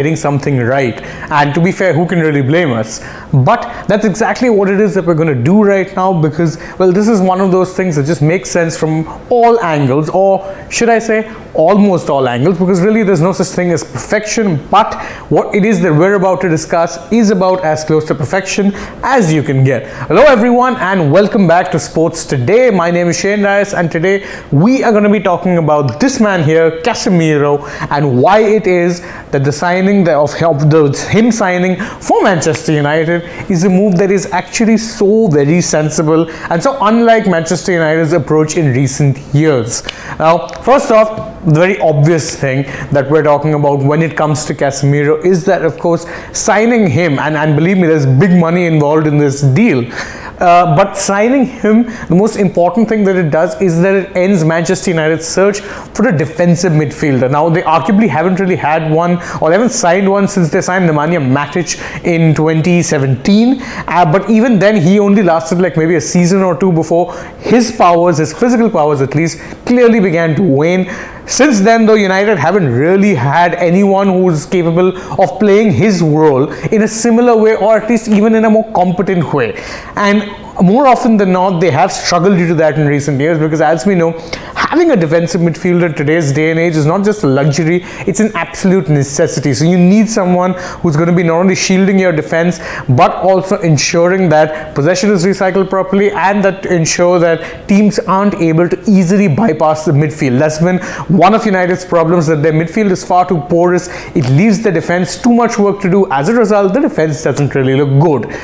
getting something right. And to be fair, who can really blame us? But that's exactly what it is that we're going to do right now, because, well, this is one of those things that just makes sense from all angles, or should I say almost all angles, because really there's no such thing as perfection. But what it is that we're about to discuss is about as close to perfection as you can get. Hello everyone, and welcome back to Sports Today. My name is Shane Reyes, and today we are going to be talking about this man here, Casemiro, and why it is that the signing of him signing for Manchester United is a move that is actually so very sensible and so unlike Manchester United's approach in recent years. Now, first off, the very obvious thing that we're talking about when it comes to Casemiro is that, of course, signing him, and believe me, there's big money involved in this deal. But signing him, the most important thing that it does is that it ends Manchester United's search for a defensive midfielder. Now, they arguably haven't really had one, or they haven't signed one since they signed Nemanja Matic in 2017. But even then, he only lasted like maybe a season or two before his powers, his physical powers at least, clearly began to wane. Since then, though, United haven't really had anyone who's capable of playing his role in a similar way, or at least even in a more competent way. And more often than not, they have struggled due to that in recent years, because as we know, having a defensive midfielder in today's day and age is not just a luxury, it's an absolute necessity. So you need someone who's going to be not only shielding your defense, but also ensuring that possession is recycled properly, and that ensure that teams aren't able to easily bypass the midfield. That's been one of United's problems, that their midfield is far too porous. It leaves the defense too much work to do. As a result, the defense doesn't really look good.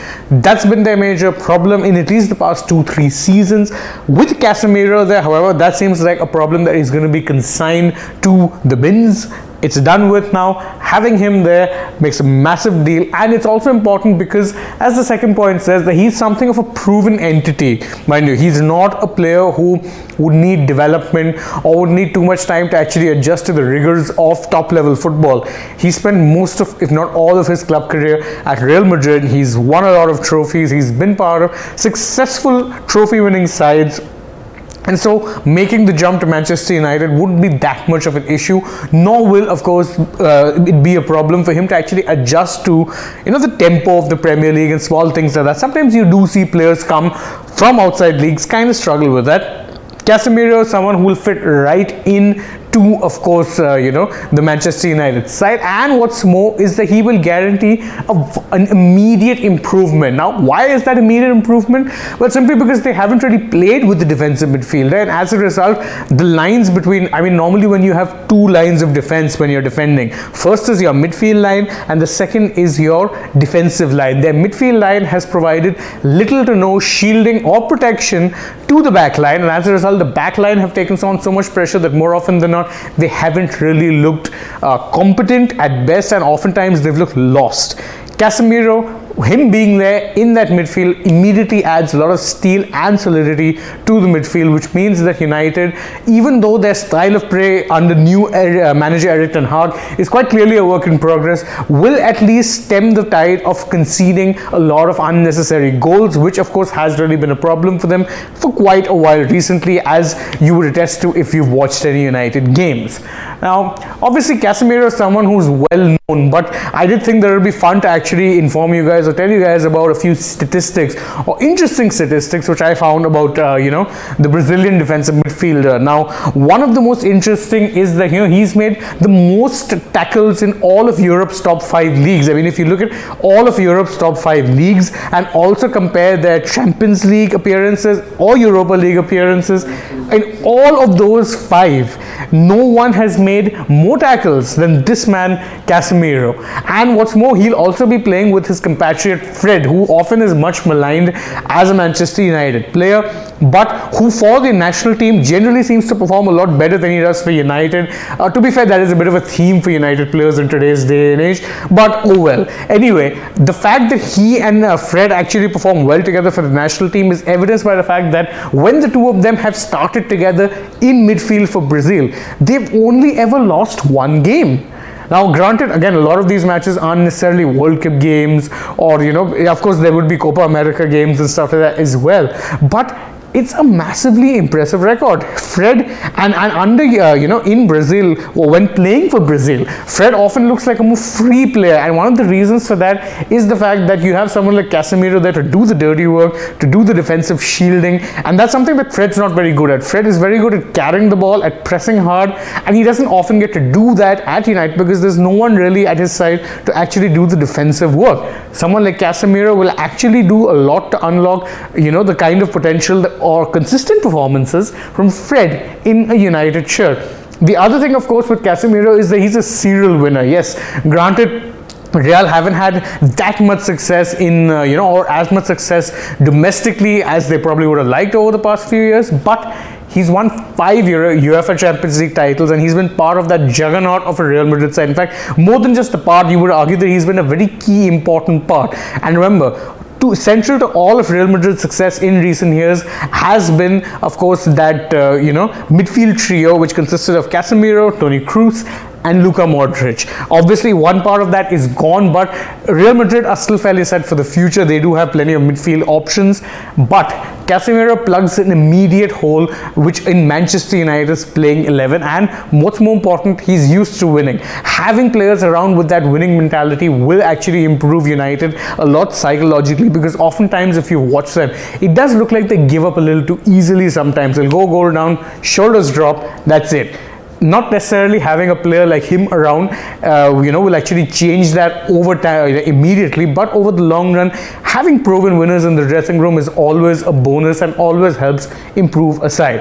That's been their major problem in at least the past 2-3 seasons. With Casemiro there, however, that seems like a problem that is going to be consigned to the bins. It's done with now. Having him there makes a massive deal, and it's also important because, as the second point says, that he's something of a proven entity. Mind you, he's not a player who would need development or would need too much time to actually adjust to the rigors of top level football. He spent most of, if not all of his club career at Real Madrid. He's won a lot of trophies. He's been part of successful trophy winning sides. And so making the jump to Manchester United wouldn't be that much of an issue, nor will, of course, it be a problem for him to actually adjust to, the tempo of the Premier League and small things like that. Sometimes you do see players come from outside leagues kind of struggle with that. Casemiro is someone who will fit right in to, of course, the Manchester United side, and what's more is that he will guarantee an immediate improvement. Now, why is that immediate improvement? Well, simply because they haven't really played with the defensive midfielder, and as a result, the lines between, normally when you have two lines of defense when you're defending, first is your midfield line and the second is your defensive line. Their midfield line has provided little to no shielding or protection to the back line, and as a result, the back line have taken on so much pressure that more often than not, they haven't really looked competent at best, and oftentimes they've looked lost. Casemiro, him being there in that midfield immediately adds a lot of steel and solidity to the midfield, which means that United, even though their style of play under new manager Erik ten Hag is quite clearly a work in progress, will at least stem the tide of conceding a lot of unnecessary goals, which of course has really been a problem for them for quite a while recently, as you would attest to if you've watched any United games. Now, obviously Casemiro is someone who's well known, but I did think that it would be fun to actually inform you guys or tell you guys about a few statistics or interesting statistics which I found about the Brazilian defensive midfielder. Now, one of the most interesting is that he's made the most tackles in all of Europe's top 5 leagues. If you look at all of Europe's top 5 leagues and also compare their Champions League appearances or Europa League appearances, in all of those 5, no one has made more tackles than this man Casemiro. And what's more, he'll also be playing with his compatriot Fred, who often is much maligned as a Manchester United player, but who for the national team generally seems to perform a lot better than he does for United. To be fair, that is a bit of a theme for United players in today's day and age, but oh well. Anyway, the fact that he and Fred actually perform well together for the national team is evidenced by the fact that when the two of them have started together in midfield for Brazil, they've only ever lost one game. Now, granted, again, a lot of these matches aren't necessarily World Cup games, or, of course, there would be Copa America games and stuff like that as well. But it's a massively impressive record. Fred, and under in Brazil, or when playing for Brazil, Fred often looks like a more free player, and one of the reasons for that is the fact that you have someone like Casemiro there to do the dirty work, to do the defensive shielding, and that's something that Fred's not very good at. Fred is very good at carrying the ball, at pressing hard, and he doesn't often get to do that at United because there's no one really at his side to actually do the defensive work. Someone like Casemiro will actually do a lot to unlock, the kind of potential or consistent performances from Fred in a United shirt. The other thing, of course, with Casemiro is that he's a serial winner. Yes, granted, Real haven't had that much success in, or as much success domestically as they probably would have liked over the past few years, but he's won 5 UEFA Champions League titles, and he's been part of that juggernaut of a Real Madrid side. In fact, more than just a part, you would argue that he's been a very key, important part. And remember, central to all of Real Madrid's success in recent years has been, of course, that midfield trio which consisted of Casemiro, Toni Kroos, and Luka Modric. Obviously, one part of that is gone, but Real Madrid are still fairly set for the future. They do have plenty of midfield options, but Casemiro plugs an immediate hole which in Manchester United's playing 11, and what's more important, he's used to winning. Having players around with that winning mentality will actually improve United a lot psychologically, because oftentimes if you watch them, it does look like they give up a little too easily sometimes. They'll go goal down, shoulders drop, that's it. Not necessarily having a player like him around, will actually change that over time immediately, but over the long run, having proven winners in the dressing room is always a bonus and always helps improve a side.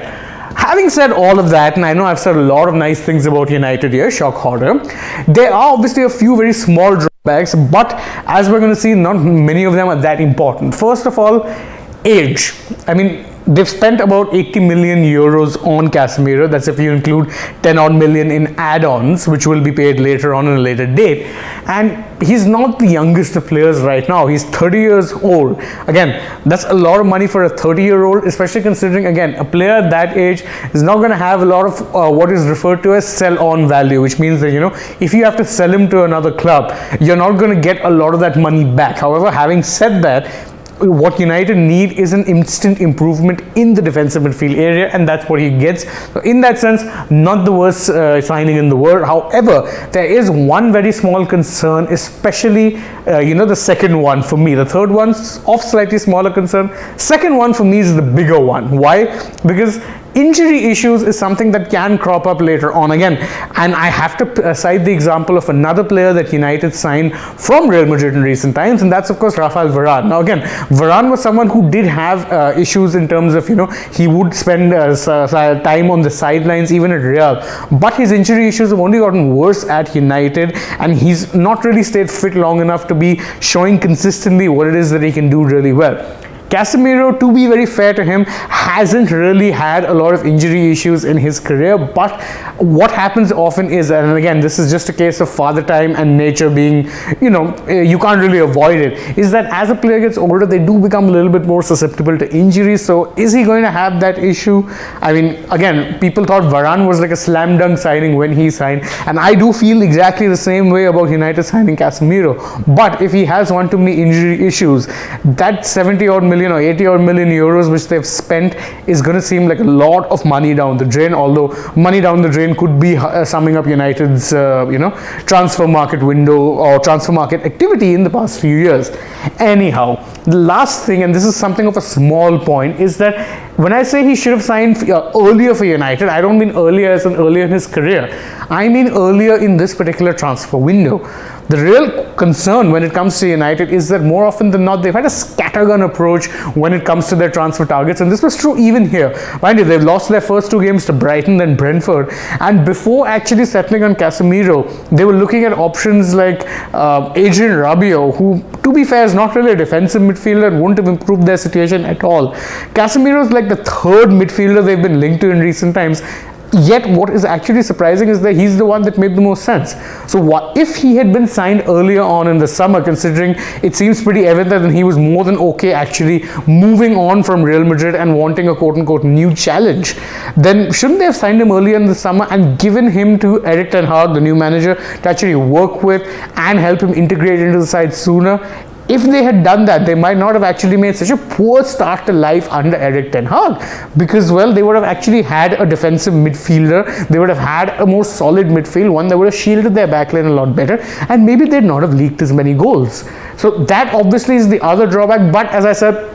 Having said all of that, and I know I've said a lot of nice things about United here, shock horror, there are obviously a few very small drawbacks, but as we're going to see, not many of them are that important. First of all, age. I mean, they've spent about 80 million euros on Casemiro. That's if you include 10 odd million in add-ons, which will be paid later on in a later date. And he's not the youngest of players right now. He's 30 years old. Again, that's a lot of money for a 30-year-old, especially considering, again, a player at that age is not going to have a lot of what is referred to as sell-on value, which means that, if you have to sell him to another club, you're not going to get a lot of that money back. However, having said that, what United need is an instant improvement in the defensive midfield area, and that's what he gets. So in that sense, not the worst signing in the world. However, there is one very small concern, especially the second one for me. The third one's of slightly smaller concern. Second one for me is the bigger one. Why? Because injury issues is something that can crop up later on again, and I have to cite the example of another player that United signed from Real Madrid in recent times, and that's of course Rafael Varane. Now again, Varane was someone who did have issues in terms of he would spend time on the sidelines even at Real, but his injury issues have only gotten worse at United, and he's not really stayed fit long enough to be showing consistently what it is that he can do really well. Casemiro, to be very fair to him, hasn't really had a lot of injury issues in his career, but what happens often is, and again this is just a case of father time and nature being, you can't really avoid it, is that as a player gets older, they do become a little bit more susceptible to injuries. So is he going to have that issue? I mean, again, people thought Varane was like a slam dunk signing when he signed, and I do feel exactly the same way about United signing Casemiro. But if he has one too many injury issues, that 70 odd million or 80 odd million euros which they've spent is going to seem like a lot of money down the drain, although money down the drain could be summing up United's transfer market window or transfer market activity in the past few years. Anyhow, the last thing, and this is something of a small point, is that when I say he should have signed earlier for United, I don't mean earlier as in earlier in his career. I mean earlier in this particular transfer window. The real concern when it comes to United is that more often than not, they've had a scattergun approach when it comes to their transfer targets, and this was true even here. Mind you, they've lost their first 2 games to Brighton and Brentford, and before actually settling on Casemiro, they were looking at options like Adrien Rabiot, who, to be fair, is not really a defensive midfielder and wouldn't have improved their situation at all. Casemiro is like the third midfielder they've been linked to in recent times. Yet what is actually surprising is that he's the one that made the most sense. So what if he had been signed earlier on in the summer, considering it seems pretty evident that he was more than okay actually moving on from Real Madrid and wanting a quote-unquote new challenge, then shouldn't they have signed him earlier in the summer and given him to Erik ten Hag, the new manager, to actually work with and help him integrate into the side sooner? if they had done that, they might not have actually made such a poor start to life under Erik ten Hag, because, well, they would have actually had a defensive midfielder, they would have had a more solid midfield, one that would have shielded their backline a lot better, and maybe they'd not have leaked as many goals. So that obviously is the other drawback, but as I said,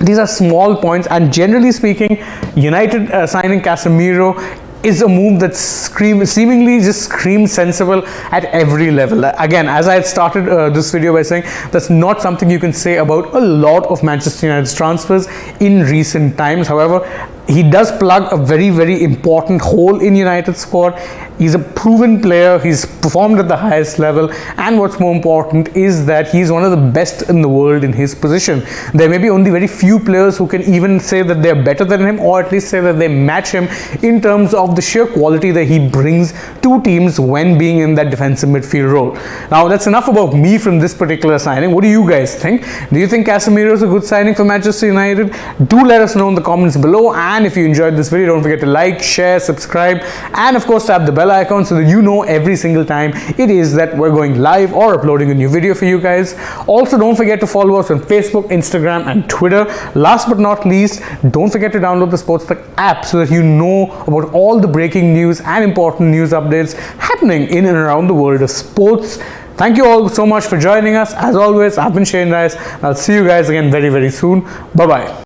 these are small points, and generally speaking, United signing Casemiro is a move that seemingly just screams sensible at every level. Again, as I had started this video by saying, that's not something you can say about a lot of Manchester United's transfers in recent times. However, he does plug a very, very important hole in United's squad. He's a proven player, he's performed at the highest level, and what's more important is that he's one of the best in the world in his position. There may be only very few players who can even say that they're better than him, or at least say that they match him in terms of the sheer quality that he brings to teams when being in that defensive midfield role. Now, that's enough about me from this particular signing. What do you guys think? Do you think Casemiro is a good signing for Manchester United? Do let us know in the comments below, and if you enjoyed this video, don't forget to like, share, subscribe, and of course tap the bell icon so that you know every single time it is that we're going live or uploading a new video for you guys. Also, don't forget to follow us on Facebook, Instagram, and Twitter. Last but not least, don't forget to download the AajTak app so that you know about all the breaking news and important news updates happening in and around the world of sports. Thank you all so much for joining us. As always, I've been Shane Rice. I'll see you guys again very, very soon. Bye-bye.